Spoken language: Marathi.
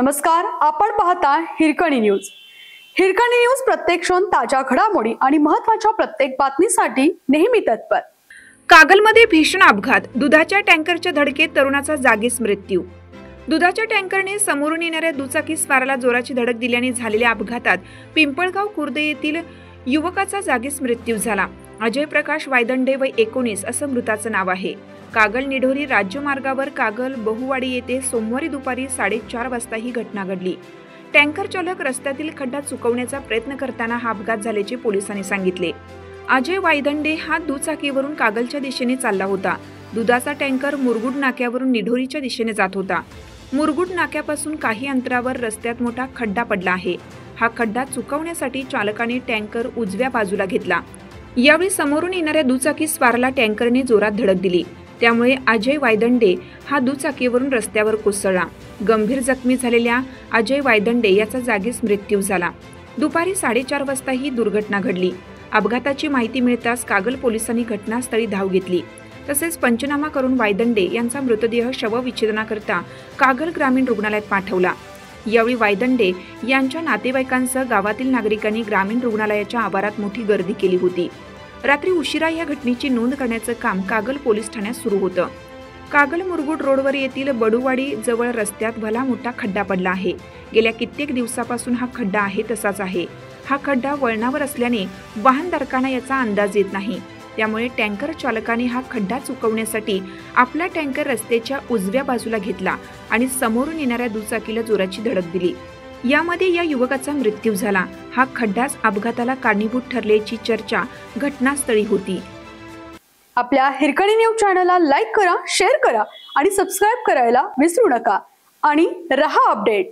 नमस्कार, आपण पाहता हिरकणी न्यूज। हिरकणी न्यूज प्रत्येक क्षण ताज्या घडामोडी आणि महत्त्वाच्या प्रत्येक बातमीसाठी नेहमी तत्पर। कागलमध्ये भीषण अपघात, दुधाच्या टँकरच्या धडकेत तरुणाचा जागीच मृत्यू। दुधाच्या टँकरने समोरून येणाऱ्या दुचाकी स्वाराला जोराची धडक दिल्याने झालेल्या अपघातात पिंपळगाव खुर्द येथील युवकाचा जागीच मृत्यू झाला। अजय प्रकाश वायदंडे वय 19 असं मृताचं नाव आहे। कागल निढोरी राज्य मार्गावर कागल बहुवाडी येथे सोमवारी दुपारी 4:30 वाजता ही घटना घडली। टँकर चालक रस्त्यातील खड्डा चुकवण्याचा प्रयत्न करताना हा अपघात झाल्याचे पोलिसांनी सांगितले। अजय वायदंडे हा दुचाकीवरून कागलच्या दिशेने चालला होता। दुधाचा टँकर मुरगुड नाक्यावरून निढोरीच्या दिशेने जात होता। मुरगुड नाक्यापासून काही अंतरावर रस्त्यात मोठा खड्डा पडला आहे। हा खड्डा चुकवण्यासाठी चालकाने टँकर उजव्या बाजूला घेतला। यावेळी समोरून येणाऱ्या दुचाकी स्वाराला टँकरने जोरात धडक दिली। त्यामुळे अजय वायदंडे हा दुचाकीवरून रस्त्यावर कोसळला। गंभीर जखमी झालेल्या अजय वायदंडे याचा जागीच मृत्यू झाला। दुपारी 4:30 वाजता ही दुर्घटना घडली। अपघाताची माहिती मिळताच कागल पोलिसांनी घटनास्थळी धाव घेतली। तसेच पंचनामा करून वायदंडे यांचा मृतदेह शवविच्छेदनाकरता कागल ग्रामीण रुग्णालयात पाठवला। यावेळी वायदंडे यांच्या नातेवाईकांसह गावातील नागरिकांनी ग्रामीण रुग्णालयाच्या आवारात मोठी गर्दी केली होती। रात्री उशिरा या घटनेची नोंद करण्याचं काम कागल पोलीस ठाण्यात सुरू होतं। कागल मुरगुड रोडवर येथील बडूवाडी जवळ रस्त्यात भला मोठा खड्डा पडला आहे। गेल्या कित्येक दिवसापासून हा खड्डा आहे तसाच आहे। हा खड्डा वळणावर असल्याने वाहनधारकांना याचा अंदाज येत नाही। त्यामुळे टँकर चालकाने हा खड्डा चुकवण्यासाठी आपला टँकर रस्त्याच्या उजव्या बाजूला घेतला आणि समोरून येणाऱ्या दुचाकीला जोराची धडक दिली। यामध्ये या युवकाचा मृत्यू झाला। हा खड्डाच अपघाताला कारणीभूत ठरल्याची चर्चा घटनास्थळी होती। आपल्या हिरकणी न्यूज चॅनलला लाईक करा, शेअर करा आणि सबस्क्राइब करायला विसरू नका आणि रहा अपडेट।